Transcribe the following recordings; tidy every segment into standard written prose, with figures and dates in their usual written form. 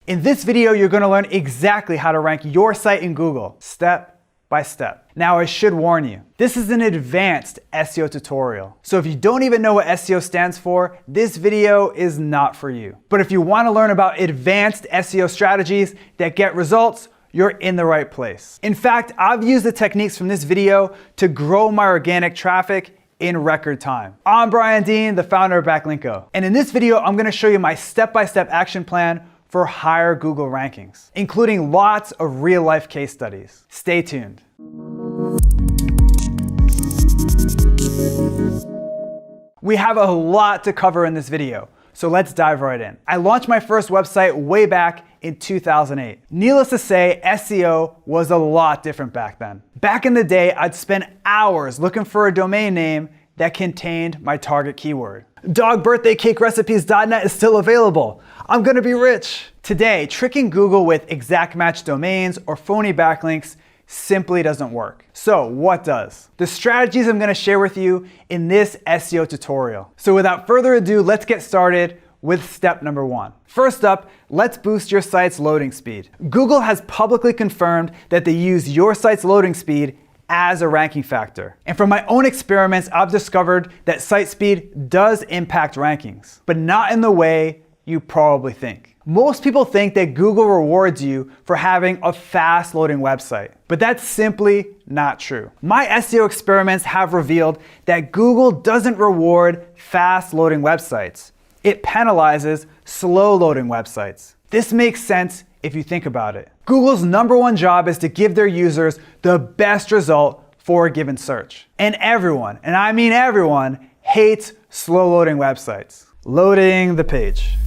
In this video, you're going to learn exactly how to rank your site in Google, step by step. Now, I should warn you, this is an advanced SEO tutorial. So if you don't even know what SEO stands for, this video is not for you. But if you want to learn about advanced SEO strategies that get results, you're in the right place. In fact, I've used the techniques from this video to grow my organic traffic in record time. I'm Brian Dean, the founder of Backlinko. And in this video, I'm going to show you my step-by-step action plan for higher Google rankings, including lots of real-life case studies. Stay tuned. We have a lot to cover in this video, so let's dive right in. I launched my first website way back in 2008. Needless to say, SEO was a lot different back then. Back in the day, I'd spend hours looking for a domain name that contained my target keyword. Dogbirthdaycakerecipes.net is still available. I'm gonna be rich. Today, tricking Google with exact match domains or phony backlinks simply doesn't work. So what does? The strategies I'm gonna share with you in this SEO tutorial. So without further ado, let's get started with step number one. First up, let's boost your site's loading speed. Google has publicly confirmed that they use your site's loading speed as a ranking factor. And from my own experiments, I've discovered that site speed does impact rankings, but not in the way you probably think. Most people think that Google rewards you for having a fast loading website, but that's simply not true. My SEO experiments have revealed that Google doesn't reward fast loading websites. It penalizes slow loading websites. This makes sense if you think about it. Google's #1 job is to give their users the best result for a given search. And everyone, and I mean everyone, hates slow loading websites. Loading the page.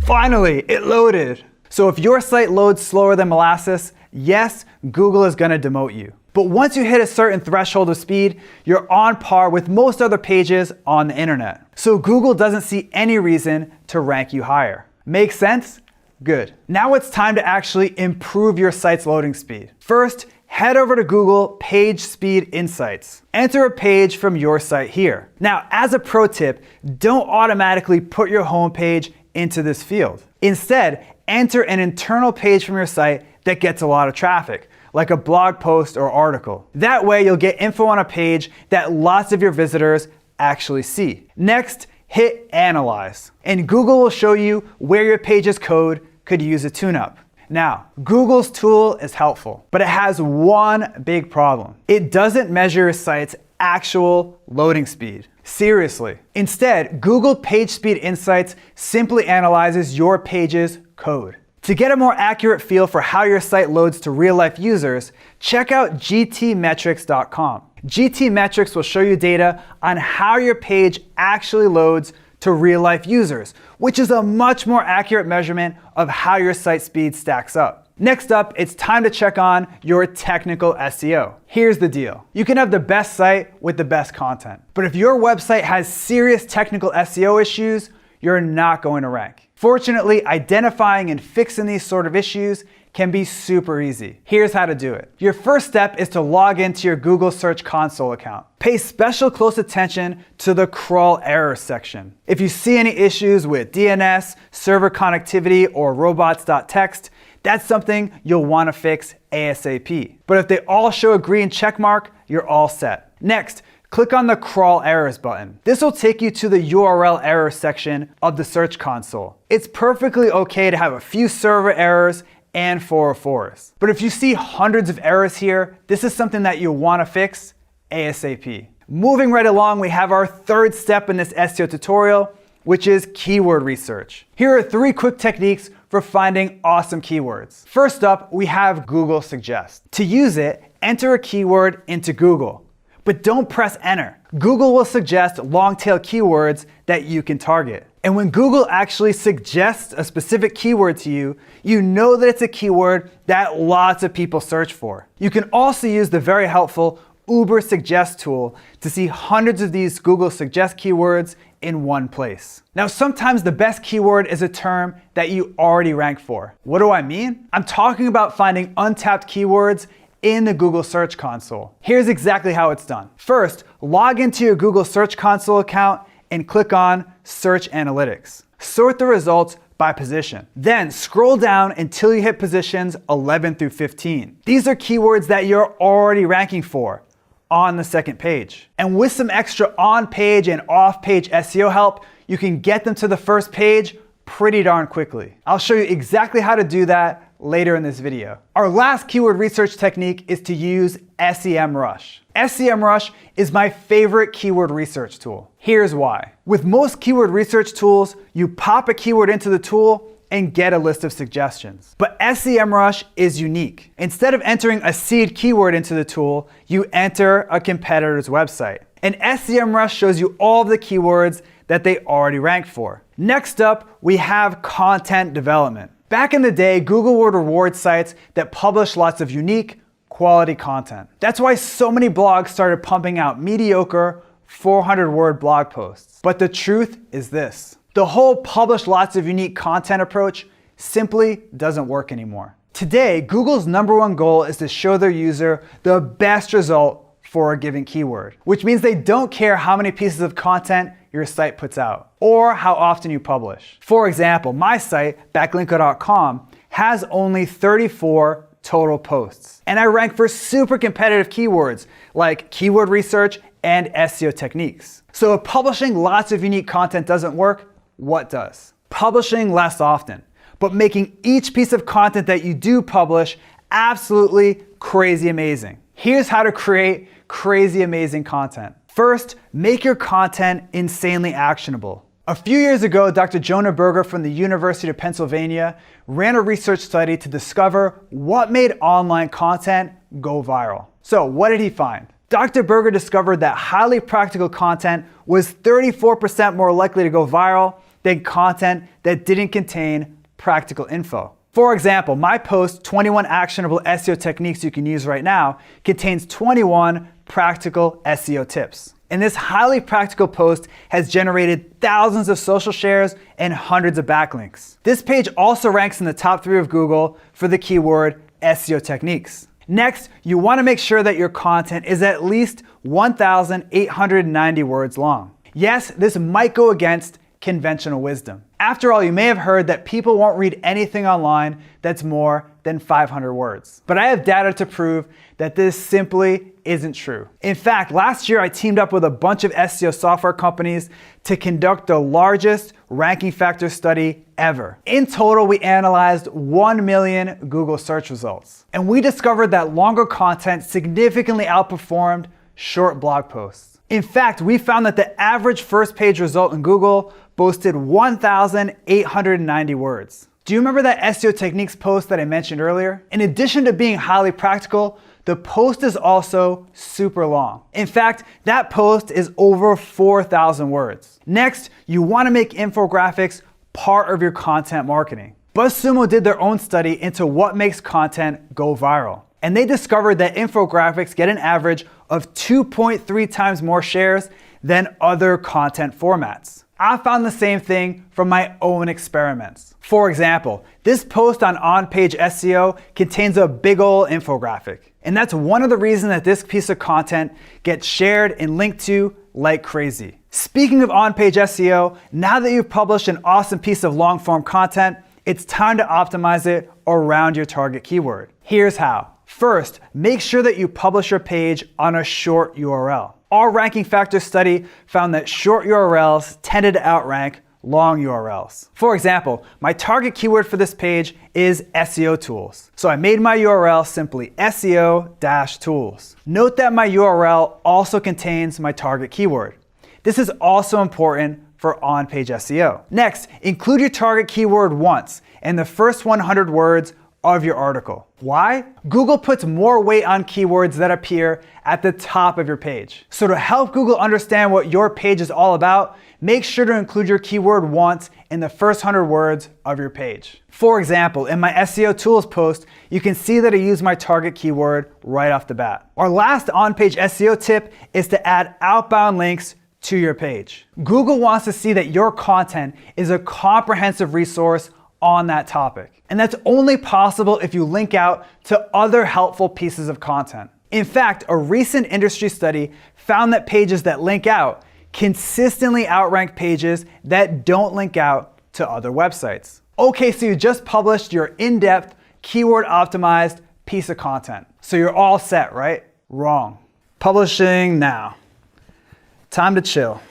Finally, it loaded. So if your site loads slower than molasses, yes, Google is gonna demote you. But once you hit a certain threshold of speed, you're on par with most other pages on the internet. So Google doesn't see any reason to rank you higher. Make sense? Good. Now it's time to actually improve your site's loading speed. First, head over to Google Page Speed Insights. Enter a page from your site here. Now, as a pro tip, don't automatically put your homepage into this field. Instead, enter an internal page from your site that gets a lot of traffic, like a blog post or article. That way you'll get info on a page that lots of your visitors actually see. Next, hit Analyze, and Google will show you where your page's code could use a tune-up. Now, Google's tool is helpful, but it has one big problem. It doesn't measure your site's actual loading speed. Seriously. Instead, Google Page Speed Insights simply analyzes your page's code. To get a more accurate feel for how your site loads to real-life users, check out gtmetrics.com. GTmetrics will show you data on how your page actually loads to real-life users, which is a much more accurate measurement of how your site speed stacks up. Next up, it's time to check on your technical SEO. Here's the deal. You can have the best site with the best content, but if your website has serious technical SEO issues, you're not going to rank. Fortunately, identifying and fixing these sort of issues can be super easy. Here's how to do it. Your first step is to log into your Google Search Console account. Pay special close attention to the crawl errors section. If you see any issues with DNS, server connectivity, or robots.txt, that's something you'll want to fix ASAP. But if they all show a green check mark, you're all set. Next, click on the Crawl Errors button. This will take you to the URL errors section of the Search Console. It's perfectly okay to have a few server errors and 404s. But if you see hundreds of errors here, this is something that you'll want to fix ASAP. Moving right along, we have our third step in this SEO tutorial, which is keyword research. Here are 3 quick techniques for finding awesome keywords. First up, we have Google Suggest. To use it, enter a keyword into Google, but don't press enter. Google will suggest long-tail keywords that you can target. And when Google actually suggests a specific keyword to you, you know that it's a keyword that lots of people search for. You can also use the very helpful Uber Suggest tool to see hundreds of these Google Suggest keywords in one place. Now, sometimes the best keyword is a term that you already rank for. What do I mean? I'm talking about finding untapped keywords in the Google Search Console. Here's exactly how it's done. First, log into your Google Search Console account and click on Search Analytics. Sort the results by position. Then scroll down until you hit positions 11 through 15. These are keywords that you're already ranking for on the second page. And with some extra on-page and off-page SEO help, you can get them to the first page pretty darn quickly. I'll show you exactly how to do that later in this video. Our last keyword research technique is to use SEMrush. SEMrush is my favorite keyword research tool. Here's why. With most keyword research tools, you pop a keyword into the tool and get a list of suggestions. But SEMrush is unique. Instead of entering a seed keyword into the tool, you enter a competitor's website. And SEMrush shows you all of the keywords that they already ranked for. Next up, we have content development. Back in the day, Google would reward sites that publish lots of unique, quality content. That's why so many blogs started pumping out mediocre 400-word blog posts. But the truth is this: the whole publish lots of unique content approach simply doesn't work anymore. Today, Google's #1 goal is to show their user the best result for a given keyword, which means they don't care how many pieces of content your site puts out or how often you publish. For example, my site, backlinko.com, has only 34 total posts, and I rank for super competitive keywords like keyword research and SEO techniques. So if publishing lots of unique content doesn't work, what does? Publishing less often, but making each piece of content that you do publish absolutely crazy amazing. Here's how to create crazy amazing content. First, make your content insanely actionable. A few years ago, Dr. Jonah Berger from the University of Pennsylvania ran a research study to discover what made online content go viral. So what did he find? Dr. Berger discovered that highly practical content was 34% more likely to go viral than content that didn't contain practical info. For example, my post, 21 actionable SEO techniques you can use right now, contains 21 practical SEO tips. And this highly practical post has generated thousands of social shares and hundreds of backlinks. This page also ranks in the top 3 of Google for the keyword SEO techniques. Next, you want to make sure that your content is at least 1,890 words long. Yes, this might go against conventional wisdom. After all, you may have heard that people won't read anything online that's more than 500 words. But I have data to prove that this simply isn't true. In fact, last year I teamed up with a bunch of SEO software companies to conduct the largest ranking factor study ever. In total, we analyzed 1 million Google search results. And we discovered that longer content significantly outperformed short blog posts. In fact, we found that the average first page result in Google boasted 1,890 words. Do you remember that SEO techniques post that I mentioned earlier? In addition to being highly practical, the post is also super long. In fact, that post is over 4,000 words. Next, you want to make infographics part of your content marketing. BuzzSumo did their own study into what makes content go viral. And they discovered that infographics get an average of 2.3 times more shares than other content formats. I found the same thing from my own experiments. For example, this post on-page SEO contains a big ol' infographic. And that's one of the reasons that this piece of content gets shared and linked to like crazy. Speaking of on-page SEO, now that you've published an awesome piece of long-form content, it's time to optimize it around your target keyword. Here's how. First, make sure that you publish your page on a short URL. Our ranking factor study found that short URLs tended to outrank long URLs. For example, my target keyword for this page is SEO tools. So I made my URL simply SEO-tools. Note that my URL also contains my target keyword. This is also important for on-page SEO. Next, include your target keyword once in the first 100 words of your article. Why? Google puts more weight on keywords that appear at the top of your page. So to help Google understand what your page is all about, make sure to include your keyword once in the first 100 words of your page. For example, in my SEO tools post, you can see that I use my target keyword right off the bat. Our last on-page SEO tip is to add outbound links to your page. Google wants to see that your content is a comprehensive resource on that topic. And that's only possible if you link out to other helpful pieces of content. In fact, a recent industry study found that pages that link out consistently outrank pages that don't link out to other websites. Okay, so you just published your in-depth, keyword optimized piece of content. So you're all set, right? Wrong. Publishing now. Time to chill.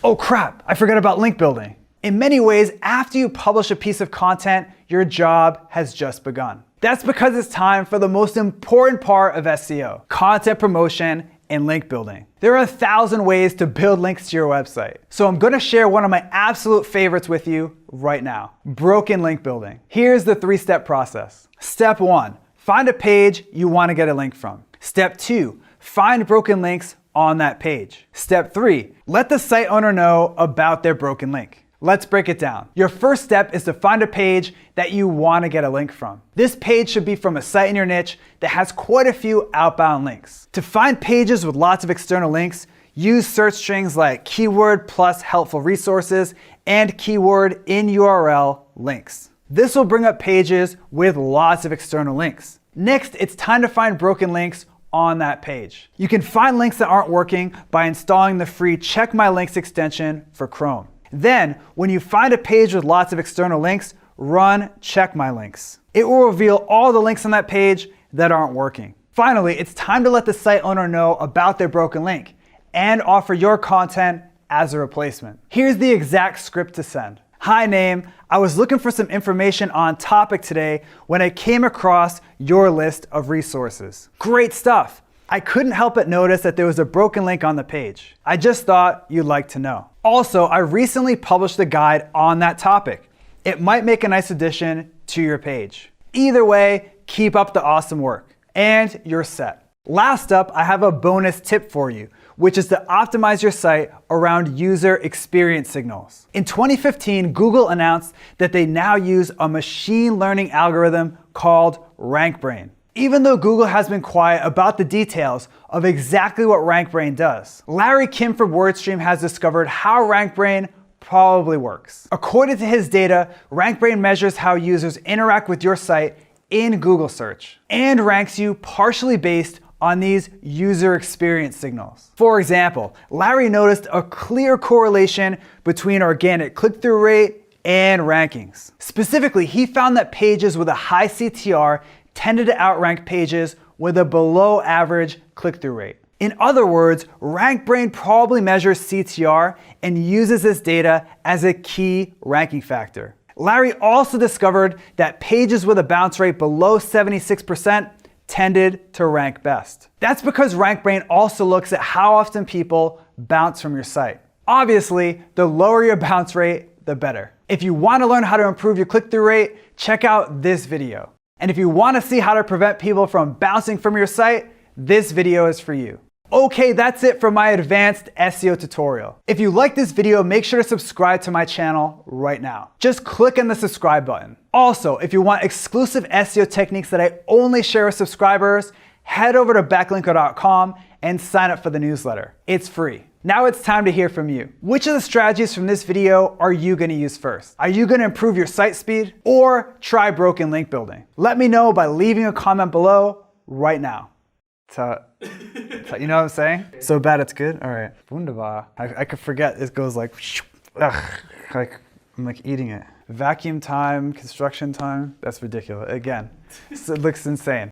Oh crap, I forgot about link building. In many ways, after you publish a piece of content, your job has just begun. That's because it's time for the most important part of SEO, content promotion and link building. There are 1,000 ways to build links to your website. So I'm gonna share one of my absolute favorites with you right now, broken link building. Here's the 3-step process. Step 1, find a page you wanna get a link from. Step 2, find broken links on that page. Step 3, let the site owner know about their broken link. Let's break it down. Your first step is to find a page that you want to get a link from. This page should be from a site in your niche that has quite a few outbound links. To find pages with lots of external links, use search strings like keyword plus helpful resources and keyword in URL links. This will bring up pages with lots of external links. Next, it's time to find broken links on that page. You can find links that aren't working by installing the free Check My Links extension for Chrome. Then, when you find a page with lots of external links, run Check My Links. It will reveal all the links on that page that aren't working. Finally, it's time to let the site owner know about their broken link and offer your content as a replacement. Here's the exact script to send. Hi name, I was looking for some information on topic today when I came across your list of resources. Great stuff. I couldn't help but notice that there was a broken link on the page. I just thought you'd like to know. Also, I recently published a guide on that topic. It might make a nice addition to your page. Either way, keep up the awesome work. And you're set. Last up, I have a bonus tip for you, which is to optimize your site around user experience signals. In 2015, Google announced that they now use a machine learning algorithm called RankBrain. Even though Google has been quiet about the details of exactly what RankBrain does, Larry Kim from WordStream has discovered how RankBrain probably works. According to his data, RankBrain measures how users interact with your site in Google search and ranks you partially based on these user experience signals. For example, Larry noticed a clear correlation between organic click-through rate and rankings. Specifically, he found that pages with a high CTR tended to outrank pages with a below average click-through rate. In other words, RankBrain probably measures CTR and uses this data as a key ranking factor. Larry also discovered that pages with a bounce rate below 76% tended to rank best. That's because RankBrain also looks at how often people bounce from your site. Obviously, the lower your bounce rate, the better. If you want to learn how to improve your click-through rate, check out this video. And if you want to see how to prevent people from bouncing from your site, this video is for you. Okay, that's it for my advanced SEO tutorial. If you like this video, make sure to subscribe to my channel right now. Just click on the subscribe button. Also, if you want exclusive SEO techniques that I only share with subscribers, head over to backlinko.com and sign up for the newsletter. It's free. Now it's time to hear from you. Which of the strategies from this video are you going to use first? Are you going to improve your site speed or try broken link building? Let me know by leaving a comment below right now. You know what I'm saying? So bad it's good? All right. Wunderbar. I could forget. It goes like, like I'm like eating it. Vacuum time, construction time. That's ridiculous. Again, it looks insane.